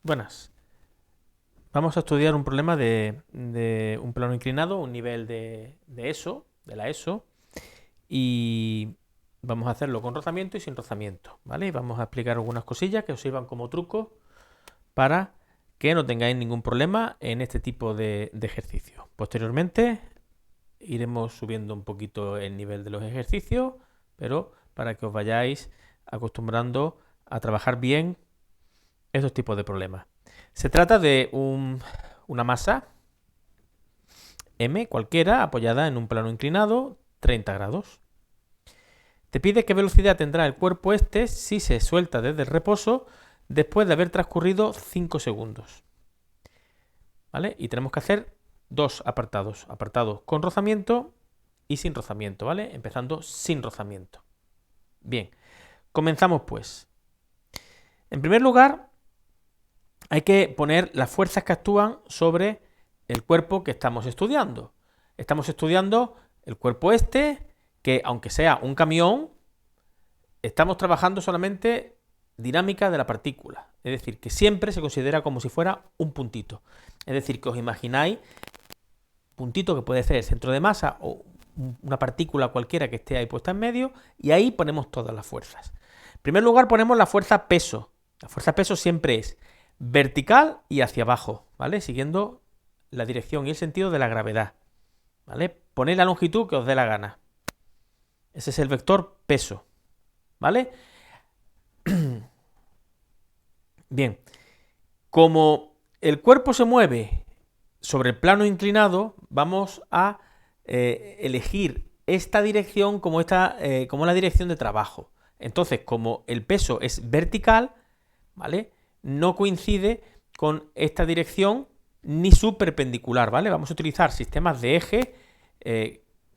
Buenas. Vamos a estudiar un problema de un plano inclinado, un nivel de ESO, de la ESO, y vamos a hacerlo con rozamiento y sin rozamiento, ¿vale? Y vamos a explicar algunas cosillas que os sirvan como truco para que no tengáis ningún problema en este tipo de ejercicio. Posteriormente iremos subiendo un poquito el nivel de los ejercicios, pero para que os vayáis acostumbrando a trabajar bien estos tipos de problemas. Se trata de una masa M cualquiera apoyada en un plano inclinado 30 grados. Te pide qué velocidad tendrá el cuerpo este si se suelta desde el reposo después de haber transcurrido 5 segundos. ¿Vale? Y tenemos que hacer dos apartados. Apartado con rozamiento y sin rozamiento, ¿vale? Empezando sin rozamiento. Bien, comenzamos pues. En primer lugar, hay que poner las fuerzas que actúan sobre el cuerpo que estamos estudiando. Estamos estudiando el cuerpo este, que aunque sea un camión, estamos trabajando solamente dinámica de la partícula. Es decir, que siempre se considera como si fuera un puntito. Es decir, que os imagináis puntito que puede ser el centro de masa o una partícula cualquiera que esté ahí puesta en medio, y ahí ponemos todas las fuerzas. En primer lugar ponemos la fuerza peso. La fuerza peso siempre es vertical y hacia abajo, ¿vale? Siguiendo la dirección y el sentido de la gravedad, ¿vale? Poned la longitud que os dé la gana. Ese es el vector peso, ¿vale? Bien, como el cuerpo se mueve sobre el plano inclinado, vamos a elegir esta dirección como la dirección de trabajo. Entonces, como el peso es vertical, ¿vale? No coincide con esta dirección ni su perpendicular, ¿vale? Vamos a utilizar sistemas de eje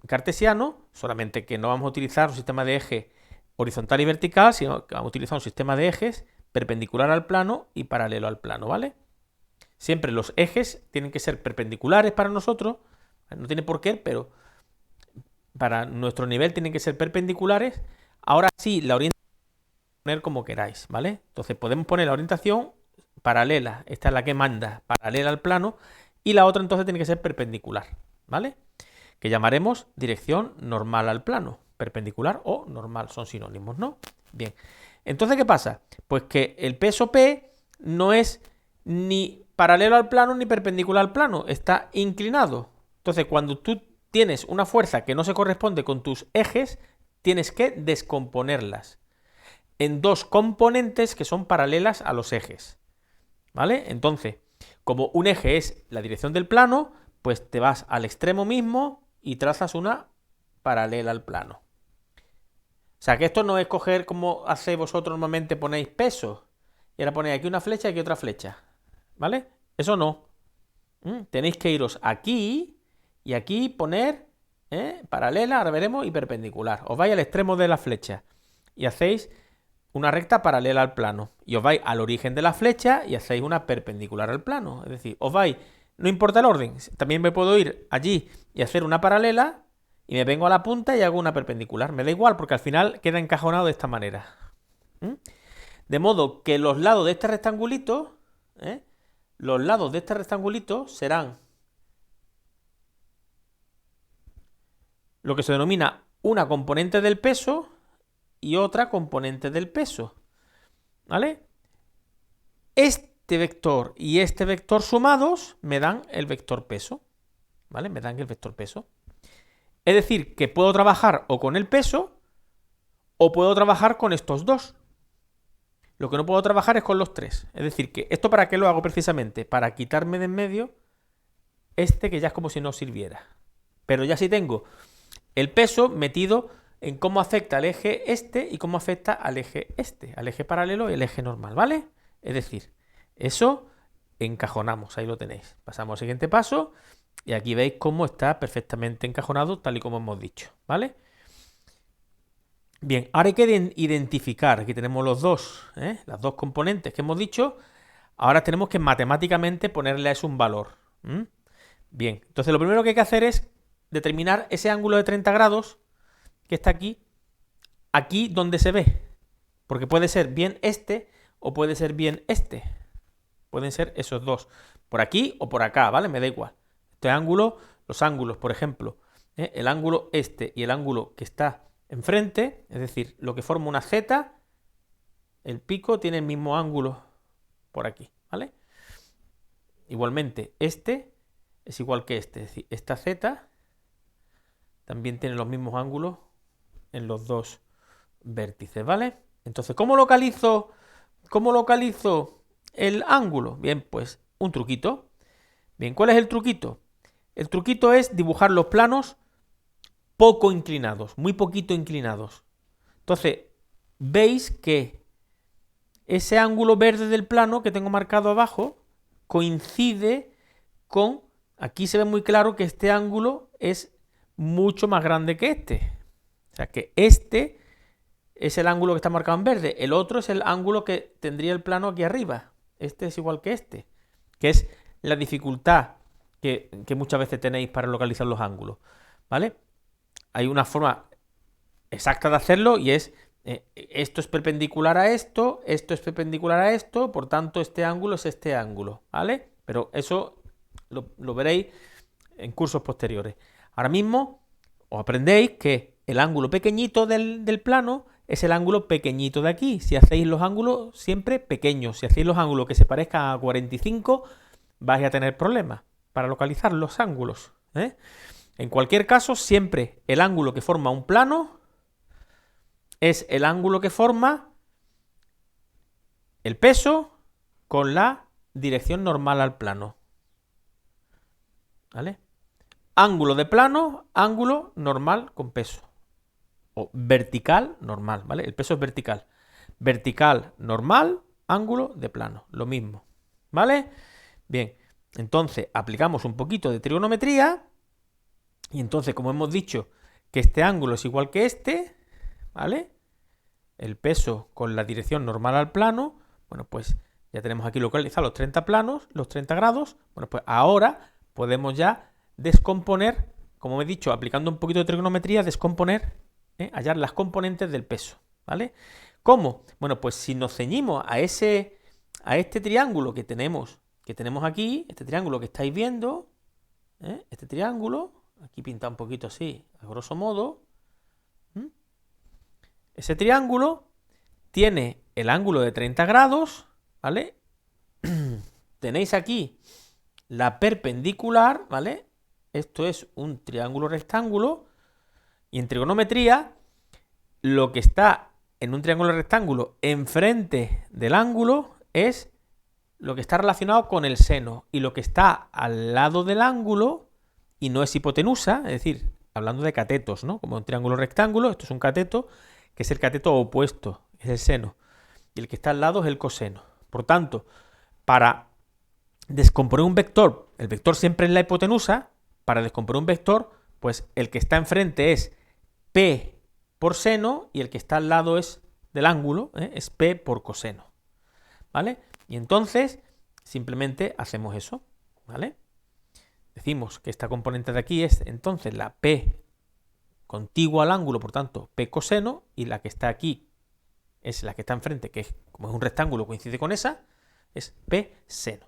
cartesiano, solamente que no vamos a utilizar un sistema de eje horizontal y vertical, sino que vamos a utilizar un sistema de ejes perpendicular al plano y paralelo al plano, ¿vale? Siempre los ejes tienen que ser perpendiculares para nosotros, no tiene por qué, pero para nuestro nivel tienen que ser perpendiculares. Ahora sí, la orientación poner como queráis, ¿vale? Entonces podemos poner la orientación paralela, esta es la que manda, paralela al plano, y la otra entonces tiene que ser perpendicular, ¿vale? Que llamaremos dirección normal al plano, perpendicular o normal, son sinónimos, ¿no? Bien, entonces ¿qué pasa? Pues que el peso P no es ni paralelo al plano ni perpendicular al plano, está inclinado. Entonces cuando tú tienes una fuerza que no se corresponde con tus ejes, tienes que descomponerlas en dos componentes que son paralelas a los ejes, ¿vale? Entonces, como un eje es la dirección del plano, pues te vas al extremo mismo y trazas una paralela al plano. O sea, que esto no es coger como hacéis vosotros normalmente, ponéis peso y ahora ponéis aquí una flecha y aquí otra flecha, ¿vale? Eso no. Tenéis que iros aquí y aquí poner paralela, ahora veremos, y perpendicular. Os vais al extremo de la flecha y hacéis una recta paralela al plano. Y os vais al origen de la flecha y hacéis una perpendicular al plano. Es decir, os vais, no importa el orden, también me puedo ir allí y hacer una paralela y me vengo a la punta y hago una perpendicular. Me da igual porque al final queda encajonado de esta manera. De modo que los lados de este rectangulito, serán lo que se denomina una componente del peso y otra componente del peso, ¿vale? Este vector y este vector sumados me dan el vector peso, ¿vale? Me dan el vector peso. Es decir, que puedo trabajar o con el peso o puedo trabajar con estos dos. Lo que no puedo trabajar es con los tres. Es decir, que esto ¿para qué lo hago precisamente? Para quitarme de en medio este que ya es como si no sirviera. Pero ya sí tengo el peso metido en cómo afecta al eje este y cómo afecta al eje este, al eje paralelo y el eje normal, ¿vale? Es decir, eso encajonamos, ahí lo tenéis. Pasamos al siguiente paso y aquí veis cómo está perfectamente encajonado tal y como hemos dicho, ¿vale? Bien, ahora hay que identificar, aquí tenemos los dos, las dos componentes que hemos dicho, ahora tenemos que matemáticamente ponerle a eso un valor. Bien, entonces lo primero que hay que hacer es determinar ese ángulo de 30 grados que está aquí donde se ve, porque puede ser bien este o puede ser bien este, Pueden ser esos dos, por aquí o por acá, ¿vale? Me da igual. Este ángulo, los ángulos, por ejemplo, el ángulo este y el ángulo que está enfrente, es decir, lo que forma una Z, el pico tiene el mismo ángulo por aquí, ¿vale? Igualmente, este es igual que este, es decir, esta Z también tiene los mismos ángulos en los dos vértices, ¿vale? Entonces, ¿cómo localizo el ángulo? Bien, pues un truquito. Bien, ¿cuál es el truquito? El truquito es dibujar los planos poco inclinados, muy poquito inclinados. Entonces, veis que ese ángulo verde del plano que tengo marcado abajo coincide con... Aquí se ve muy claro que este ángulo es mucho más grande que este. O sea que este es el ángulo que está marcado en verde. El otro es el ángulo que tendría el plano aquí arriba. Este es igual que este. Que es la dificultad que muchas veces tenéis para localizar los ángulos. ¿Vale? Hay una forma exacta de hacerlo y es esto es perpendicular a esto es perpendicular a esto, por tanto este ángulo es este ángulo, ¿vale? Pero eso lo veréis en cursos posteriores. Ahora mismo os aprendéis que el ángulo pequeñito del plano es el ángulo pequeñito de aquí. Si hacéis los ángulos siempre pequeños, si hacéis los ángulos que se parezcan a 45, vais a tener problemas para localizar los ángulos, ¿eh? En cualquier caso, siempre el ángulo que forma un plano es el ángulo que forma el peso con la dirección normal al plano. ¿Vale? Ángulo de plano, ángulo normal con peso. O vertical, normal, ¿vale? El peso es vertical. Vertical, normal, ángulo de plano. Lo mismo. ¿Vale? Bien, entonces aplicamos un poquito de trigonometría. Y entonces, como hemos dicho que este ángulo es igual que este, ¿vale? El peso con la dirección normal al plano, bueno, pues ya tenemos aquí localizados los 30 planos, los 30 grados. Bueno, pues ahora podemos ya descomponer, como he dicho, aplicando un poquito de trigonometría, descomponer, hallar las componentes del peso, ¿vale? ¿Cómo? Bueno, pues si nos ceñimos a este triángulo que tenemos aquí, este triángulo que estáis viendo, este triángulo, aquí pinta un poquito así, a grosso modo. Ese triángulo tiene el ángulo de 30 grados, ¿vale? Tenéis aquí la perpendicular, ¿vale? Esto es un triángulo rectángulo. Y en trigonometría, lo que está en un triángulo rectángulo enfrente del ángulo es lo que está relacionado con el seno. Y lo que está al lado del ángulo, y no es hipotenusa, es decir, hablando de catetos, ¿no? Como un triángulo rectángulo, esto es un cateto, que es el cateto opuesto, es el seno. Y el que está al lado es el coseno. Por tanto, para descomponer un vector, el vector siempre es la hipotenusa. Para descomponer un vector, pues el que está enfrente es P por seno y el que está al lado es del ángulo, es P por coseno. ¿Vale? Y entonces, simplemente hacemos eso, ¿vale? Decimos que esta componente de aquí es entonces la P contigua al ángulo, por tanto, P coseno, y la que está aquí es la que está enfrente, que como es un rectángulo, coincide con esa, es P seno.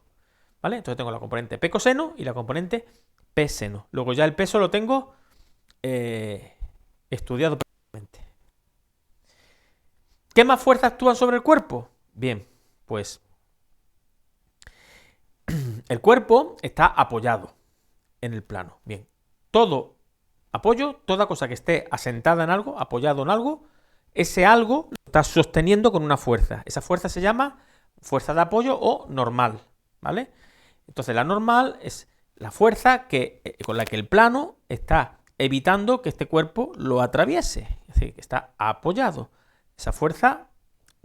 ¿Vale? Entonces tengo la componente P coseno y la componente P seno. Luego ya el peso lo tengo estudiado perfectamente. ¿Qué más fuerzas actúan sobre el cuerpo? Bien, pues el cuerpo está apoyado en el plano. Bien, todo apoyo, toda cosa que esté asentada en algo, apoyado en algo, ese algo lo está sosteniendo con una fuerza. Esa fuerza se llama fuerza de apoyo o normal, ¿vale? Entonces la normal es la fuerza con la que el plano está evitando que este cuerpo lo atraviese, es decir, que está apoyado. Esa fuerza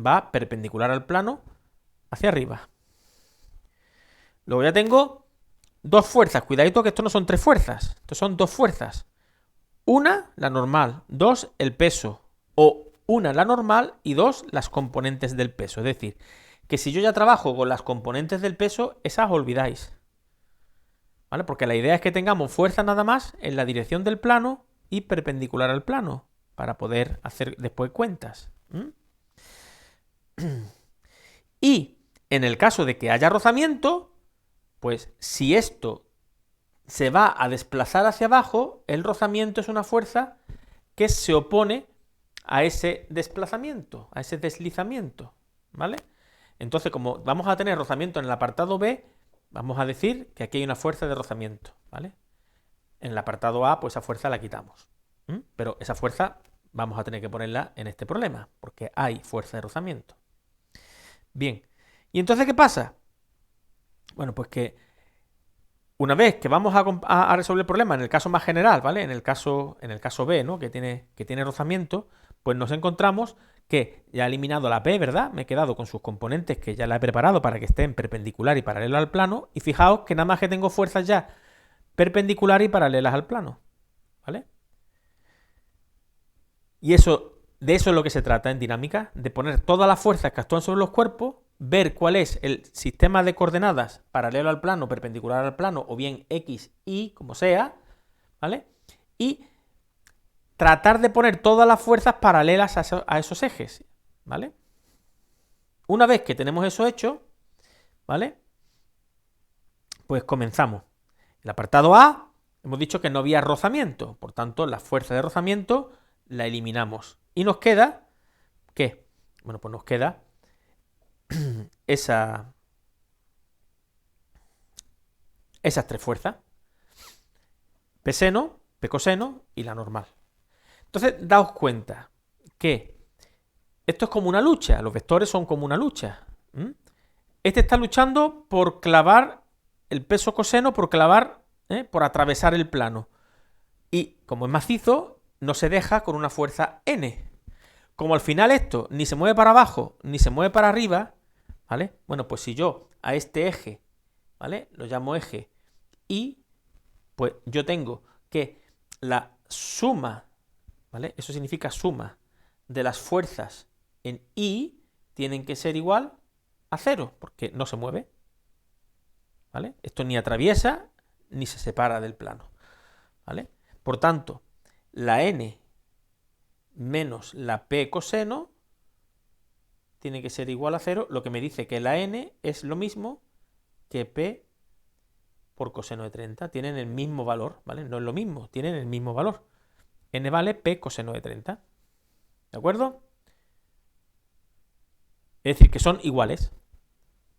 va perpendicular al plano hacia arriba. Luego ya tengo dos fuerzas. Cuidadito que esto no son tres fuerzas, esto son dos fuerzas. Una, la normal. Dos, el peso. O una, la normal, y dos, las componentes del peso. Es decir, que si yo ya trabajo con las componentes del peso, esas olvidáis. ¿Vale? Porque la idea es que tengamos fuerza nada más en la dirección del plano y perpendicular al plano, para poder hacer después cuentas. Y En el caso de que haya rozamiento, pues si esto se va a desplazar hacia abajo, el rozamiento es una fuerza que se opone a ese desplazamiento, a ese deslizamiento, ¿vale? Entonces, como vamos a tener rozamiento en el apartado B, vamos a decir que aquí hay una fuerza de rozamiento, ¿vale? En el apartado A, pues esa fuerza la quitamos. Pero esa fuerza vamos a tener que ponerla en este problema, porque hay fuerza de rozamiento. Bien, ¿y entonces qué pasa? Bueno, pues que una vez que vamos a resolver el problema en el caso más general, ¿vale? En el caso B, ¿no? Que tiene rozamiento, pues nos encontramos que ya he eliminado la P, ¿verdad? Me he quedado con sus componentes que ya la he preparado para que estén perpendicular y paralelo al plano. Y fijaos que nada más que tengo fuerzas ya perpendicular y paralelas al plano, ¿vale? Y de eso es lo que se trata en dinámica, de poner todas las fuerzas que actúan sobre los cuerpos, ver cuál es el sistema de coordenadas paralelo al plano, perpendicular al plano, o bien X, Y, como sea, ¿vale? Y tratar de poner todas las fuerzas paralelas a esos ejes, ¿vale? Una vez que tenemos eso hecho, ¿vale? Pues comenzamos. El apartado A, hemos dicho que no había rozamiento, por tanto, la fuerza de rozamiento la eliminamos. Y nos queda, ¿qué? Bueno, pues nos queda esas tres fuerzas. P seno, P coseno y la normal. Entonces, daos cuenta que esto es como una lucha, los vectores son como una lucha. Este está luchando por clavar el peso coseno, por clavar, por atravesar el plano. Y como es macizo, no se deja con una fuerza N. Como al final esto ni se mueve para abajo, ni se mueve para arriba, ¿vale? Bueno, pues si yo a este eje, ¿vale? Lo llamo eje Y, pues yo tengo que la suma, ¿vale? Eso significa suma de las fuerzas en Y tienen que ser igual a 0, porque no se mueve, ¿vale? Esto ni atraviesa ni se separa del plano, ¿vale? Por tanto, la N menos la P coseno tiene que ser igual a 0, lo que me dice que la N es lo mismo que P por coseno de 30. Tienen el mismo valor, ¿vale? No es lo mismo, tienen el mismo valor. N vale P coseno de 30. ¿De acuerdo? Es decir, que son iguales.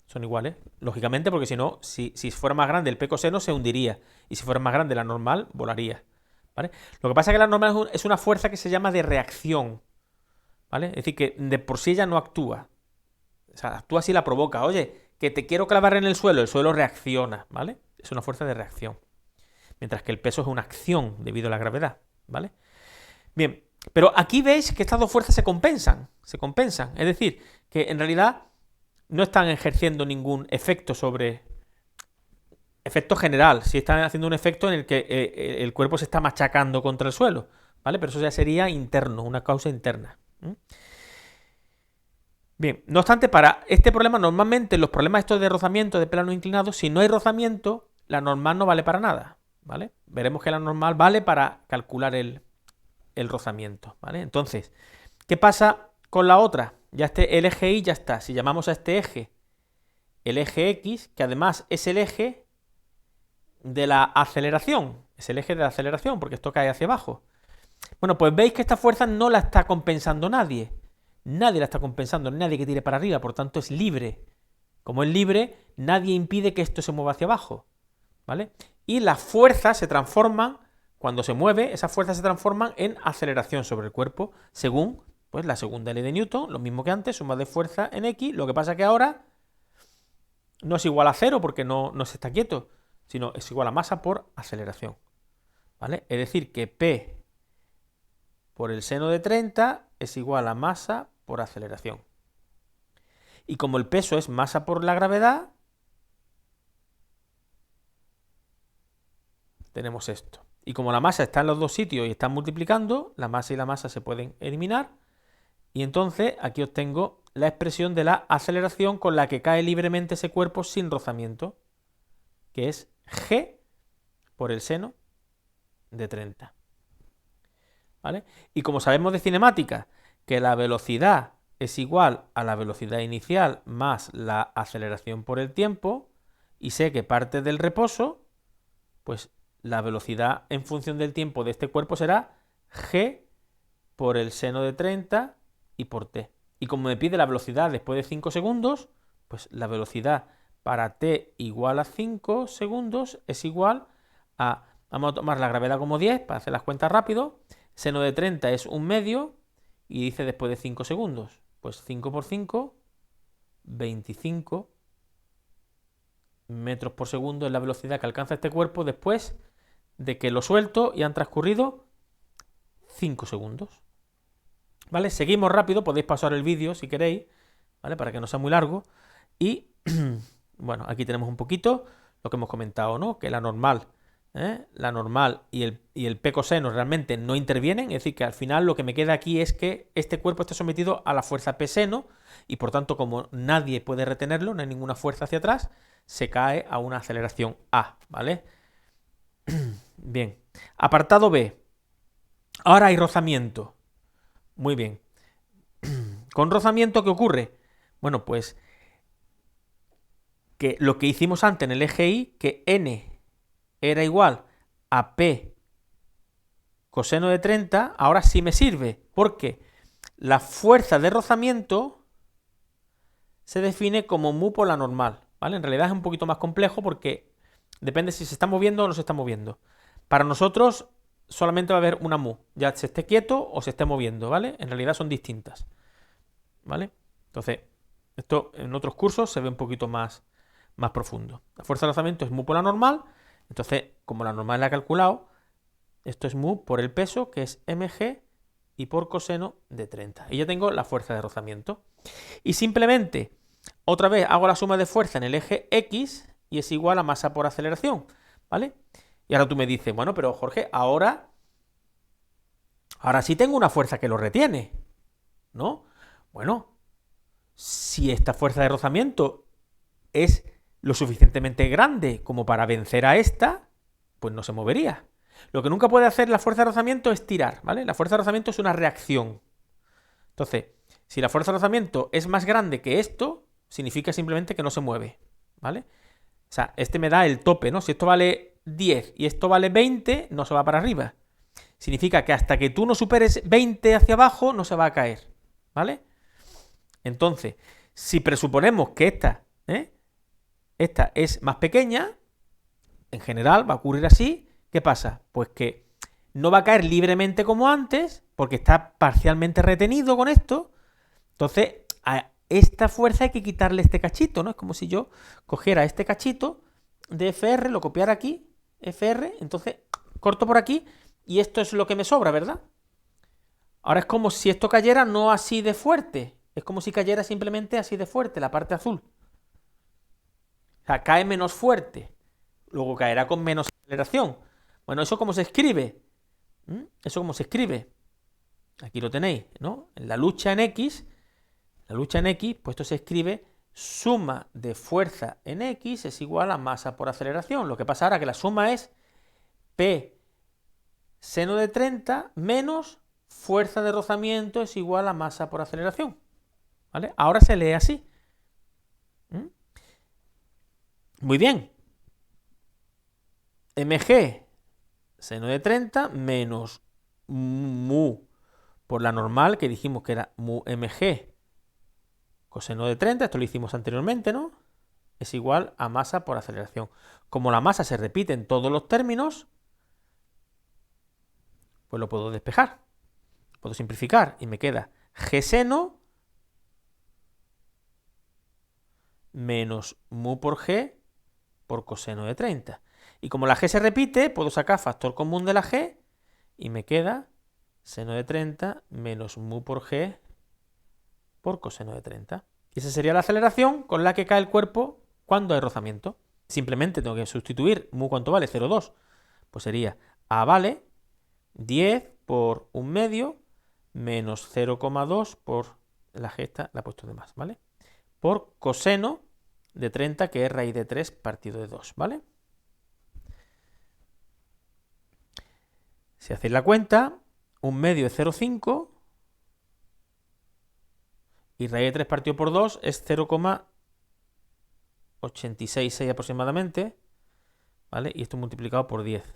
Son iguales, lógicamente, porque si no, si fuera más grande el P coseno se hundiría. Y si fuera más grande la normal, volaría. ¿Vale? Lo que pasa es que la normal es una fuerza que se llama de reacción, ¿vale? Es decir, que de por sí ella no actúa. O sea, actúa si la provoca. Oye, que te quiero clavar en el suelo reacciona, ¿vale? Es una fuerza de reacción. Mientras que el peso es una acción debido a la gravedad, ¿vale? Bien, pero aquí veis que estas dos fuerzas se compensan. Es decir, que en realidad no están ejerciendo ningún efecto sobre... Efecto general, si están haciendo un efecto en el que el cuerpo se está machacando contra el suelo, ¿vale? Pero eso ya sería interno, una causa interna. Bien, no obstante, para este problema, normalmente los problemas estos de rozamiento de plano inclinado, si no hay rozamiento, la normal no vale para nada, ¿vale? Veremos que la normal vale para calcular el rozamiento, ¿vale? Entonces, ¿qué pasa con la otra? Ya el eje Y ya está. Si llamamos a este eje el eje X, que además es el eje de la aceleración, porque esto cae hacia abajo. Bueno, pues veis que esta fuerza no la está compensando nadie. Nadie la está compensando, nadie que tire para arriba, por tanto es libre. Como es libre, nadie impide que esto se mueva hacia abajo, ¿vale? Y las fuerzas se transforman, cuando se mueve, esas fuerzas se transforman en aceleración sobre el cuerpo, según pues la segunda ley de Newton, lo mismo que antes, suma de fuerza en X, lo que pasa que ahora no es igual a 0 porque no se está quieto, sino es igual a masa por aceleración, ¿vale? Es decir, que P por el seno de 30 es igual a masa por aceleración. Y como el peso es masa por la gravedad, tenemos esto. Y como la masa está en los dos sitios y están multiplicando, la masa y la masa se pueden eliminar. Y entonces aquí obtengo la expresión de la aceleración con la que cae libremente ese cuerpo sin rozamiento, que es G por el seno de 30. ¿Vale? Y como sabemos de cinemática que la velocidad es igual a la velocidad inicial más la aceleración por el tiempo, y sé que parte del reposo, pues la velocidad en función del tiempo de este cuerpo será g por el seno de 30 y por t. Y como me pide la velocidad después de 5 segundos, pues la velocidad para t igual a 5 segundos es igual a, vamos a tomar la gravedad como 10 para hacer las cuentas rápido, seno de 30 es 1/2 y dice después de 5 segundos, pues 5 por 5, 25 metros por segundo es la velocidad que alcanza este cuerpo después de que lo suelto y han transcurrido 5 segundos. ¿Vale? Seguimos rápido, podéis pasar el vídeo si queréis, ¿vale? Para que no sea muy largo. Y, bueno, aquí tenemos un poquito lo que hemos comentado, ¿no? Que la normal y el P coseno realmente no intervienen, es decir, que al final lo que me queda aquí es que este cuerpo está sometido a la fuerza P seno y por tanto como nadie puede retenerlo, no hay ninguna fuerza hacia atrás, se cae a una aceleración A, ¿vale? Bien, apartado B. Ahora hay rozamiento. Muy bien. ¿Con rozamiento qué ocurre? Bueno, pues que lo que hicimos antes en el eje Y, que n era igual a P coseno de 30, ahora sí me sirve, porque la fuerza de rozamiento se define como mu por la normal, ¿vale? En realidad es un poquito más complejo porque depende si se está moviendo o no se está moviendo. Para nosotros solamente va a haber una mu, ya se esté quieto o se esté moviendo, ¿vale? En realidad son distintas, ¿vale? Entonces, esto en otros cursos se ve un poquito más profundo. La fuerza de rozamiento es mu por la normal, entonces, como la normal la he calculado, esto es mu por el peso, que es mg, y por coseno de 30. Y ya tengo la fuerza de rozamiento. Y simplemente, otra vez hago la suma de fuerza en el eje X y es igual a masa por aceleración, ¿vale? Y ahora tú me dices, bueno, pero Jorge, ahora sí tengo una fuerza que lo retiene, ¿no? Bueno, si esta fuerza de rozamiento es lo suficientemente grande como para vencer a esta, pues no se movería. Lo que nunca puede hacer la fuerza de rozamiento es tirar, ¿vale? La fuerza de rozamiento es una reacción. Entonces, si la fuerza de rozamiento es más grande que esto, significa simplemente que no se mueve, ¿vale? O sea, este me da el tope, ¿no? Si esto vale 10 y esto vale 20, no se va para arriba. Significa que hasta que tú no superes 20 hacia abajo, no se va a caer, ¿vale? Entonces, si presuponemos que esta es más pequeña, en general va a ocurrir así. ¿Qué pasa? Pues que no va a caer libremente como antes, porque está parcialmente retenido con esto. Entonces, a esta fuerza hay que quitarle este cachito, ¿no? Es como si yo cogiera este cachito de FR, lo copiara aquí, FR, entonces corto por aquí y esto es lo que me sobra, ¿verdad? Ahora es como si esto cayera no así de fuerte, es como si cayera simplemente así de fuerte, la parte azul. O sea, cae menos fuerte, luego caerá con menos aceleración. Bueno, ¿eso cómo se escribe? ¿Eso cómo se escribe? Aquí lo tenéis, ¿no? En la lucha en X, pues esto se escribe suma de fuerza en X es igual a masa por aceleración. Lo que pasa ahora es que la suma es P seno de 30 menos fuerza de rozamiento es igual a masa por aceleración. ¿Vale? Ahora se lee así. Muy bien. mg seno de 30 menos mu por la normal, que dijimos que era mu mg coseno de 30, esto lo hicimos anteriormente, ¿no? Es igual a masa por aceleración. Como la masa se repite en todos los términos, pues lo puedo despejar. Puedo simplificar y me queda g seno menos mu por g por coseno de 30. Y como la g se repite, puedo sacar factor común de la g y me queda seno de 30 menos mu por g por coseno de 30. Y esa sería la aceleración con la que cae el cuerpo cuando hay rozamiento. Simplemente tengo que sustituir mu, ¿cuánto vale? 0,2. Pues sería A vale 10 por 1/2 menos 0,2 por la gesta, la he puesto de más, ¿vale? Por coseno de 30, que es raíz de 3 partido de 2, ¿vale? Si hacéis la cuenta, 1/2 es 0,5 Y raíz de 3 partido por 2 es 0,866 aproximadamente, ¿vale? Y esto multiplicado por 10,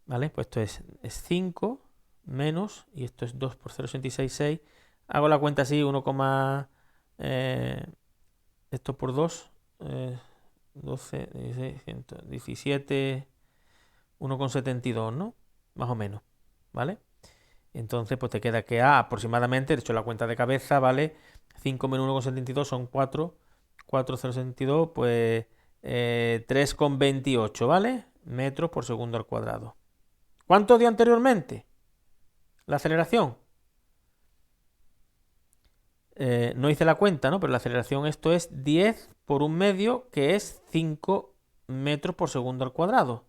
¿vale? Pues esto es 5 menos, y esto es 2 por 0,866. Hago la cuenta así, 1, esto por 2, 12, 16, 117, 1,72, ¿no? Más o menos, ¿vale? Entonces, pues te queda que A aproximadamente, de hecho la cuenta de cabeza, ¿vale? 5 menos 1,72 son 4, 4,072, pues 3,28, ¿vale? Metros por segundo al cuadrado. ¿Cuánto dio anteriormente? La aceleración. No hice la cuenta, ¿no? Pero la aceleración, esto es 10 por un medio, que es 5 metros por segundo al cuadrado.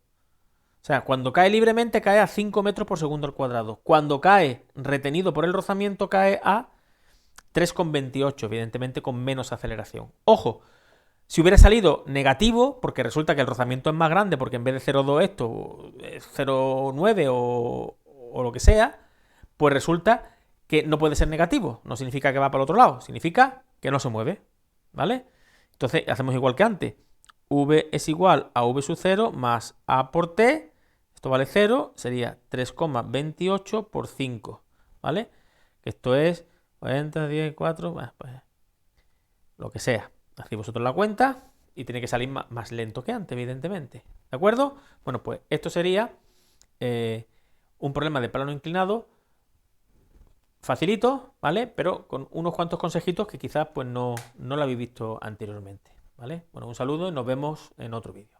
O sea, cuando cae libremente cae a 5 metros por segundo al cuadrado. Cuando cae retenido por el rozamiento cae a 3,28, evidentemente con menos aceleración. Ojo, si hubiera salido negativo, porque resulta que el rozamiento es más grande, porque en vez de 0,2 esto es 0,9 o lo que sea, pues resulta que no puede ser negativo. No significa que va para el otro lado, significa que no se mueve, ¿vale? Entonces hacemos igual que antes. V es igual a V sub 0 más A por T. Esto vale 0, sería 3,28 por 5, ¿vale? Que esto es 40, 10, 4, pues lo que sea. Hacéis vosotros la cuenta y tiene que salir más lento que antes, evidentemente. ¿De acuerdo? Bueno, pues esto sería un problema de plano inclinado facilito, ¿vale? Pero con unos cuantos consejitos que quizás pues no lo habéis visto anteriormente, ¿vale? Bueno, un saludo y nos vemos en otro vídeo.